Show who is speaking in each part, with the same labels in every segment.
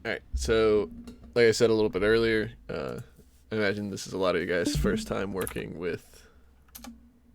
Speaker 1: All right. So, like I said a little bit earlier, I imagine this is a lot of you guys' first time working with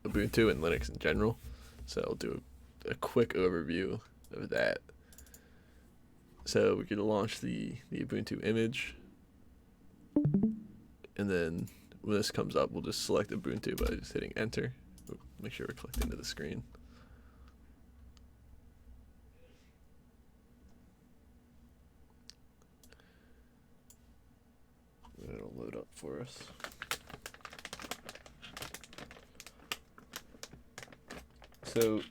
Speaker 1: Ubuntu and Linux in general. So I'll do a quick overview of that. So we're going to launch the Ubuntu image, and then when this comes up, we'll just select Ubuntu by just hitting enter. Make sure we're clicked into the screen. It'll load up for us. So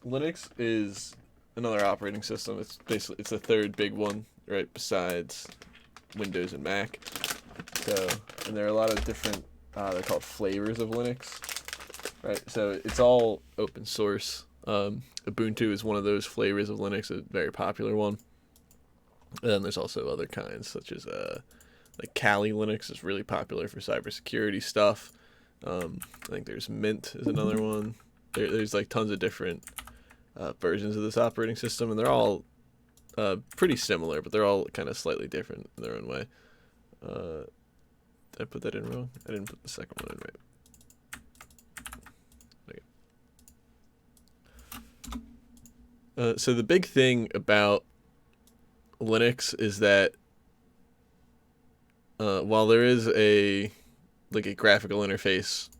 Speaker 1: Linux is another operating system. It's the third big one, right, besides Windows and Mac. So, and there are a lot of different they're called flavors of Linux, right? So it's all open source. Ubuntu is one of those flavors of Linux, a very popular one. And then there's also other kinds, such as like Kali Linux is really popular for cybersecurity stuff. I think there's Mint is another one. There's like tons of different versions of this operating system, and they're all pretty similar, but they're all kind of slightly different in their own way. Did I put that in wrong? I didn't put the second one in right. So the big thing about Linux is that while there is a graphical interface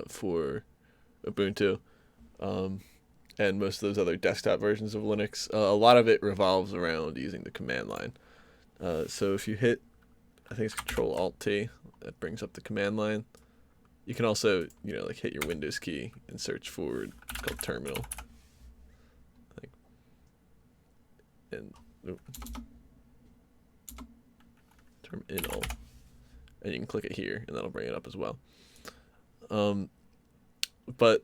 Speaker 1: for Ubuntu, and most of those other desktop versions of Linux, a lot of it revolves around using the command line. So if you hit, I think it's Control Alt T, that brings up the command line. You can also, like hit your Windows key and search for it's called terminal. I think. And terminal, and you can click it here, and that'll bring it up as well. But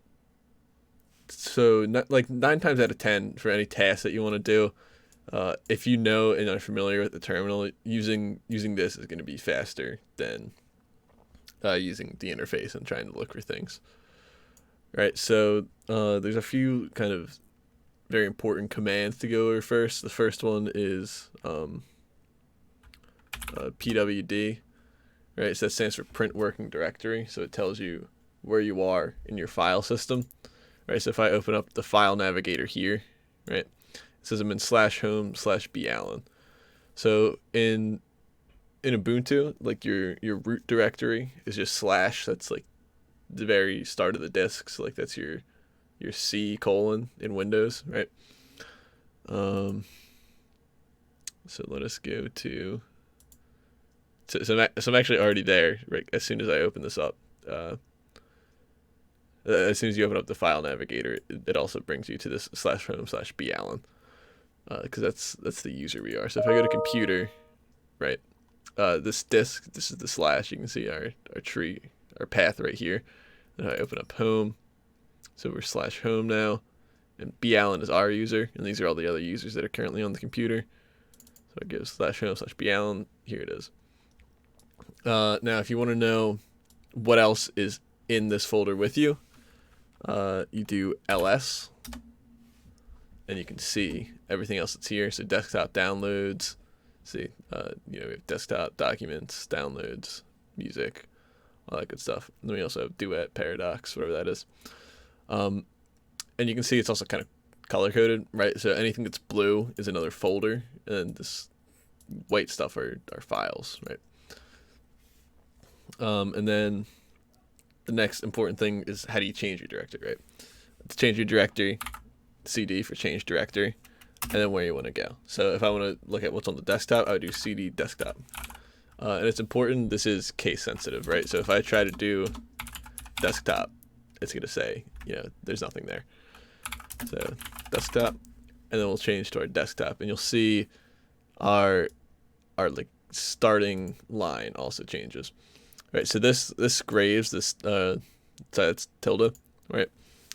Speaker 1: so like 9 times out of 10 for any task that you want to do, if you know and are familiar with the terminal, using this is going to be faster than using the interface and trying to look for things. Right, so there's a few kind of very important commands to go over first. The first one is PWD, right? So that stands for Print Working Directory. So it tells you where you are in your file system, right? So if I open up the file navigator here, right, it says I'm in /home/ballen. So in Ubuntu, like your root directory is just slash. That's like the very start of the disk. So like that's your C colon in Windows, right? So let us go to. So I'm actually already there, right? As soon as I open this up, as soon as you open up the file navigator, it also brings you to this /home/ballen, because that's the user we are. So if I go to computer, right, this disk, this is the slash. You can see our tree, our path right here. Then I open up home, so we're /home now, and ballen is our user, and these are all the other users that are currently on the computer. So it goes /home/ballen. Here it is. Now, if you want to know what else is in this folder with you, you do ls, and you can see everything else that's here. So desktop downloads, see, we have desktop documents, downloads, music, all that good stuff. And then we also have duet, paradox, whatever that is. And you can see it's also kind of color coded, right? So anything that's blue is another folder, and this white stuff are files, right? And then the next important thing is how do you change your directory, right? To change your directory, CD for change directory, and then where you want to go. So if I want to look at what's on the desktop, I would do CD desktop. And it's important, this is case sensitive, right? So if I try to do desktop, it's going to say, there's nothing there. So desktop, and then we'll change to our desktop, and you'll see our like starting line also changes. Right, so this Graves, this it's tilde, right?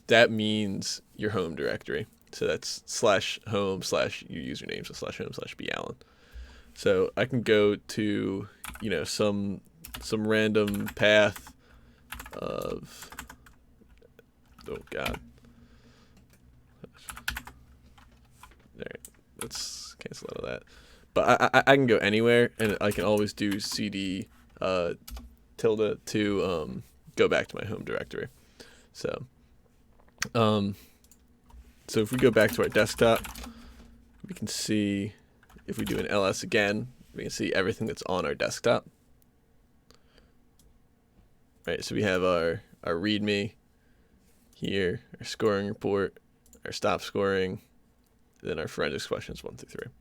Speaker 1: That means your home directory. So that's /home/ your username, so /home/ballen. So I can go to some random path of, oh god, there. Let's cancel out of that. But I can go anywhere, and I can always do cd tilde to go back to my home directory. So so if we go back to our desktop, we can see, if we do an ls again, we can see everything that's on our desktop. Right, so we have our README here, our scoring report, our stop scoring, then our forensics questions 1 through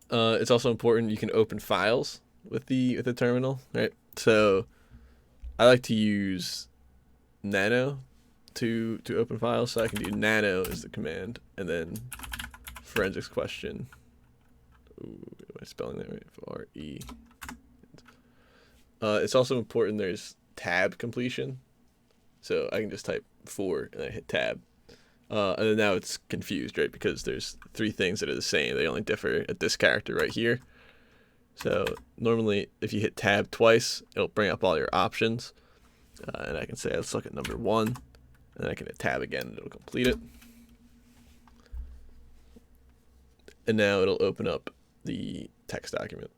Speaker 1: 3. It's also important you can open files with the terminal, right? So I like to use nano to open files, so I can do nano as the command, and then forensics question. Ooh, am I spelling that right? R-E. It's also important there's tab completion, so I can just type 4 and then hit tab. And then now it's confused, right? Because there's 3 things that are the same. They only differ at this character right here. So normally, if you hit tab twice, it'll bring up all your options. And I can say, let's look at number 1. And then I can hit tab again, and it'll complete it. And now it'll open up the text document.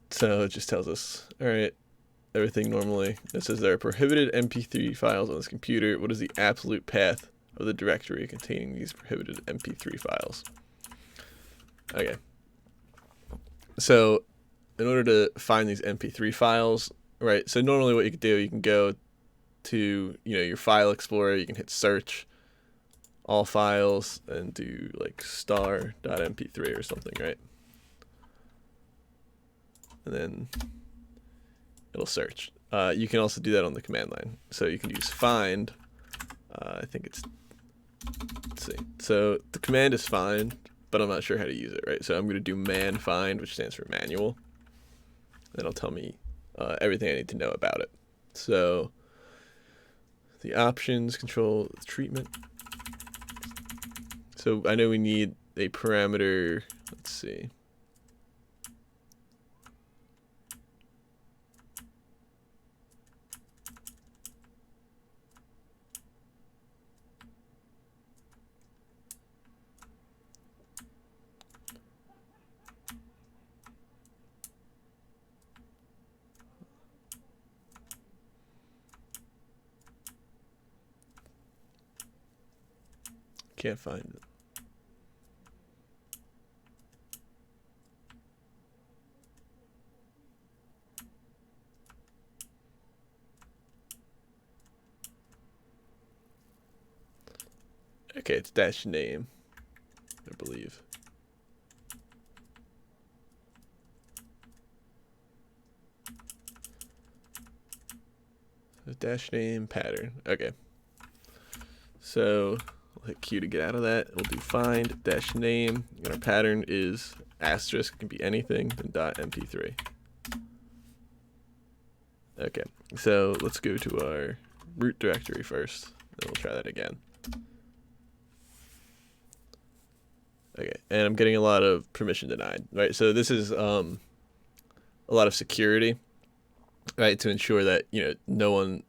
Speaker 1: So it just tells us, all right, everything normally. It says there are prohibited MP3 files on this computer. What is the absolute path of the directory containing these prohibited MP3 files? Okay. So in order to find these MP3 files, right, so normally what you can do, you can go to, your file explorer, you can hit search, all files, and do like star.mp3 or something, right? And then it'll search. You can also do that on the command line. So you can use find. I think it's, let's see. So the command is find, but I'm not sure how to use it, right? So I'm going to do man find, which stands for manual. And it'll tell me everything I need to know about it. So the options control the treatment. So I know we need a parameter. Let's see. Can't find it. Okay, it's dash name, I believe. So dash name pattern. Okay. So we'll hit Q to get out of that. We'll do find dash name, and our pattern is asterisk. It can be anything. Then dot mp3. Okay. So let's go to our root directory first. Then we'll try that again. Okay, and I'm getting a lot of permission denied, right? So this is a lot of security, right, to ensure that no one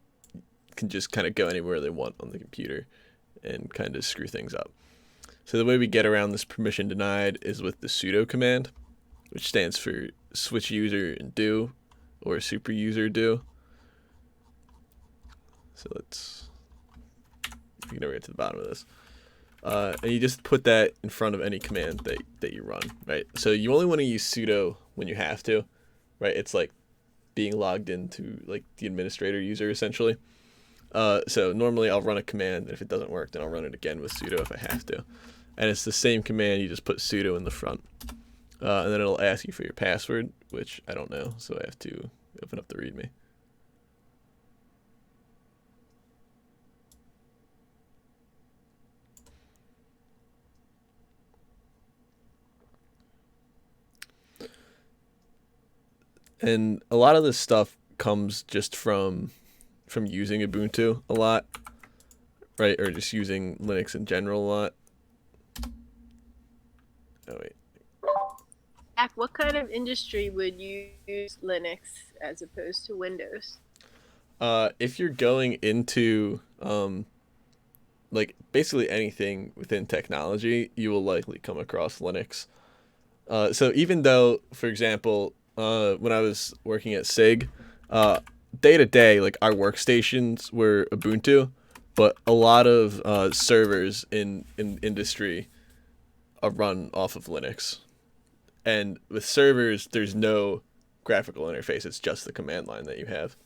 Speaker 1: can just kind of go anywhere they want on the computer and kind of screw things up. So the way we get around this permission denied is with the sudo command, which stands for switch user and do, or super user do. So we can never get to the bottom of this. And you just put that in front of any command that you run, right? So you only want to use sudo when you have to, right? It's like being logged into like the administrator user essentially. So normally I'll run a command, and if it doesn't work, then I'll run it again with sudo if I have to. And it's the same command, you just put sudo in the front. And then it'll ask you for your password, which I don't know, so I have to open up the README. And a lot of this stuff comes just from using Ubuntu a lot, right? Or just using Linux in general a lot. Oh, wait.
Speaker 2: Jack, what kind of industry would you use Linux as opposed to Windows?
Speaker 1: If you're going into like basically anything within technology, you will likely come across Linux. So even though, for example, when I was working at SIG, day to day, like our workstations were Ubuntu, but a lot of servers in industry are run off of Linux. And with servers, there's no graphical interface. It's just the command line that you have.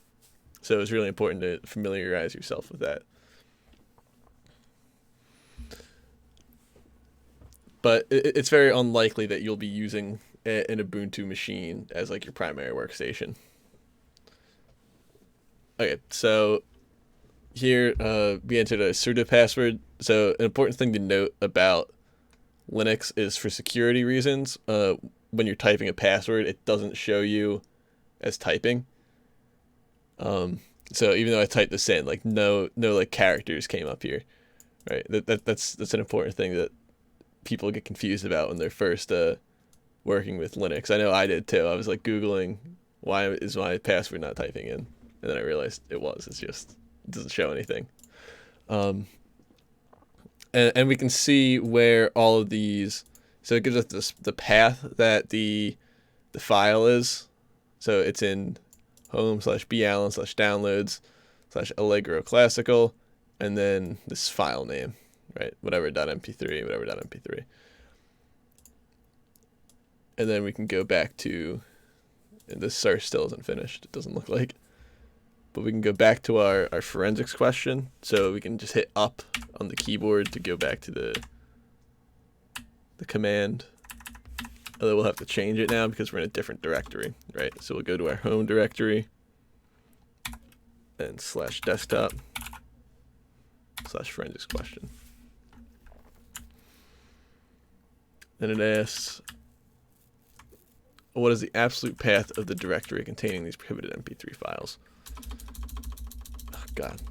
Speaker 1: So it's really important to familiarize yourself with that. But it's very unlikely that you'll be using an Ubuntu machine as like your primary workstation. Okay, so here we entered a sudo password. So an important thing to note about Linux is for security reasons. When you're typing a password, it doesn't show you as typing. So even though I typed this in, like no like characters came up here, right? That's an important thing that people get confused about when they're first working with Linux. I know I did too. I was like Googling why is my password not typing in, and then I realized it's just it doesn't show anything. And we can see where all of these. So it gives us the path that the file is. So it's in home/ballen/downloads/Allegro Classical, and then this file name, right? Whatever .mp3. And then we can go back to, and this search still isn't finished. It doesn't look like. But we can go back to our forensics question. So we can just hit up on the keyboard to go back to the command. Although we'll have to change it now because we're in a different directory, right? So we'll go to our home directory and /desktop/forensics question. And it asks, what is the absolute path of the directory containing these prohibited MP3 files? Oh, God.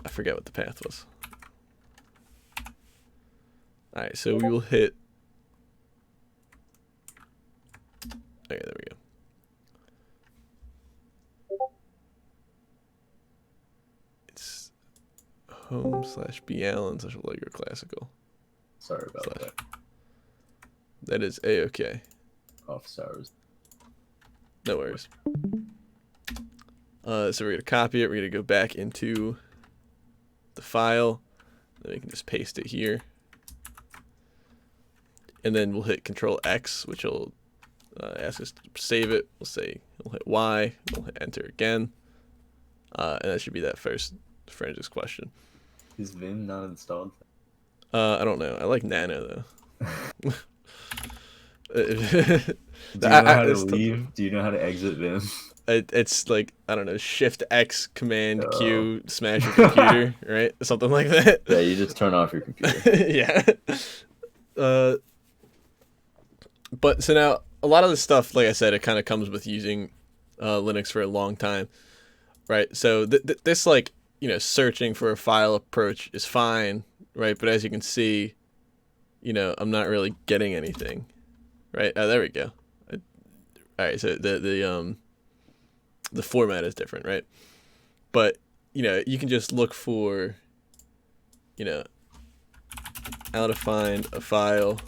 Speaker 1: I forget what the path was. Alright, so we will hit... Okay, there we go. It's home/ballen/Allegro Classical.
Speaker 3: Sorry about that.
Speaker 1: That is A-OK.
Speaker 3: Office hours.
Speaker 1: No worries. So we're going to copy it. We're going to go back into the file. Then we can just paste it here. And then we'll hit Control X, which will ask us to save it. We'll hit Y. We'll hit Enter again. And that should be that first forensics question.
Speaker 3: Is Vim not installed?
Speaker 1: I don't know. I like Nano, though.
Speaker 3: Do you know how to leave? Do you know how to exit Vim?
Speaker 1: It's like, I don't know, Shift X Command Q smash your computer, right? Something like that.
Speaker 3: Yeah, you just turn off your computer.
Speaker 1: Yeah. But so now a lot of this stuff, like I said, it kind of comes with using Linux for a long time, right? So this, like, you know, searching for a file approach is fine, right? But as you can see, you know, I'm not really getting anything, right? Oh, there we go. All right, so the format is different, right? But, you know, you can just look for, you know, how to find a file,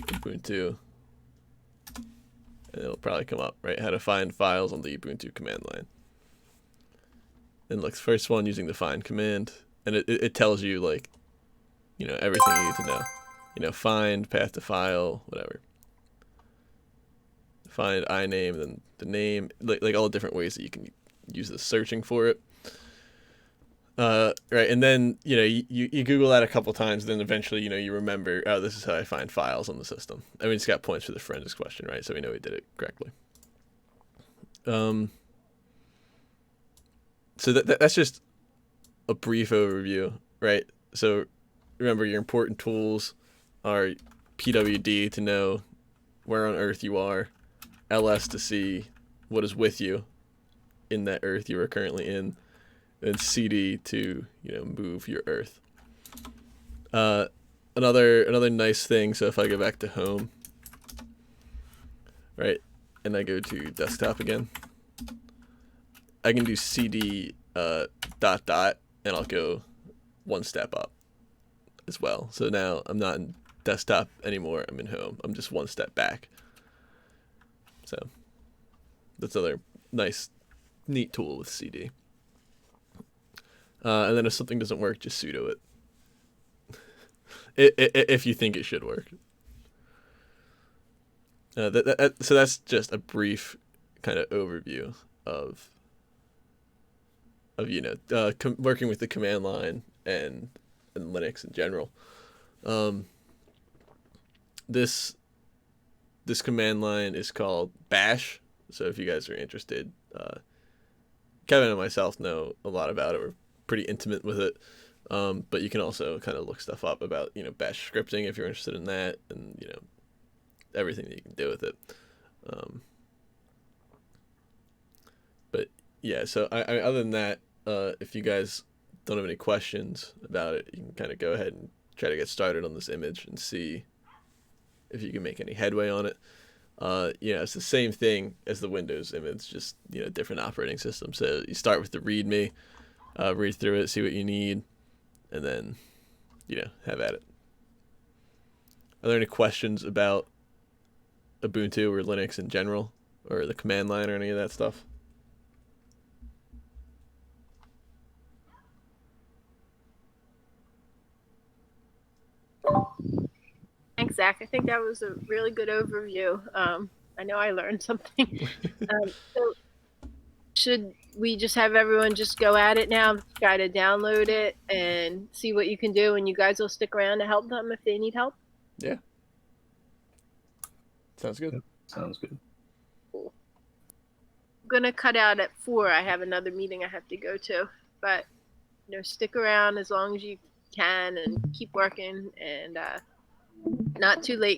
Speaker 1: Ubuntu, and it'll probably come up, right? How to find files on the Ubuntu command line. And like the first one using the find command, and it tells you, like, you know, everything you need to know. You know, find, path to file, whatever. Find iname, then the name, like all the different ways that you can use the searching for it. Right, and then, you know, you Google that a couple times, then eventually, you know, you remember, oh, this is how I find files on the system. I mean, it's got points for the forensics question, right? So we know we did it correctly. So that's just a brief overview, right? So remember, your important tools are PWD to know where on Earth you are, LS to see what is with you in that Earth you are currently in, and CD to, you know, move your Earth. Another nice thing. So if I go back to home, right, and I go to desktop again, I can do CD ... and I'll go one step up as well. So now I'm not in desktop anymore. I'm in home. I'm just one step back. So that's another nice, neat tool with CD. And then if something doesn't work, just sudo it. If you think it should work. So that's just a brief kind of overview of working with the command line and Linux in general. This command line is called Bash. So if you guys are interested, Kevin and myself know a lot about it. We're pretty intimate with it. But you can also kind of look stuff up about, Bash scripting if you're interested in that, and, everything that you can do with it. But yeah, so I other than that, if you guys don't have any questions about it, you can kind of go ahead and try to get started on this image and see if you can make any headway on it. It's the same thing as the Windows image, just, different operating system. So you start with the README, read through it, see what you need, and then, have at it. Are there any questions about Ubuntu or Linux in general, or the command line or any of that stuff?
Speaker 2: Thanks, Zach. I think that was a really good overview. I know I learned something. So should we just have everyone just go at it now, try to download it and see what you can do, and you guys will stick around to help them if they need help?
Speaker 1: Yeah. Sounds good.
Speaker 3: Sounds good.
Speaker 2: Cool. I'm going to cut out at 4. I have another meeting I have to go to. But, stick around as long as you can and keep working, and not too late.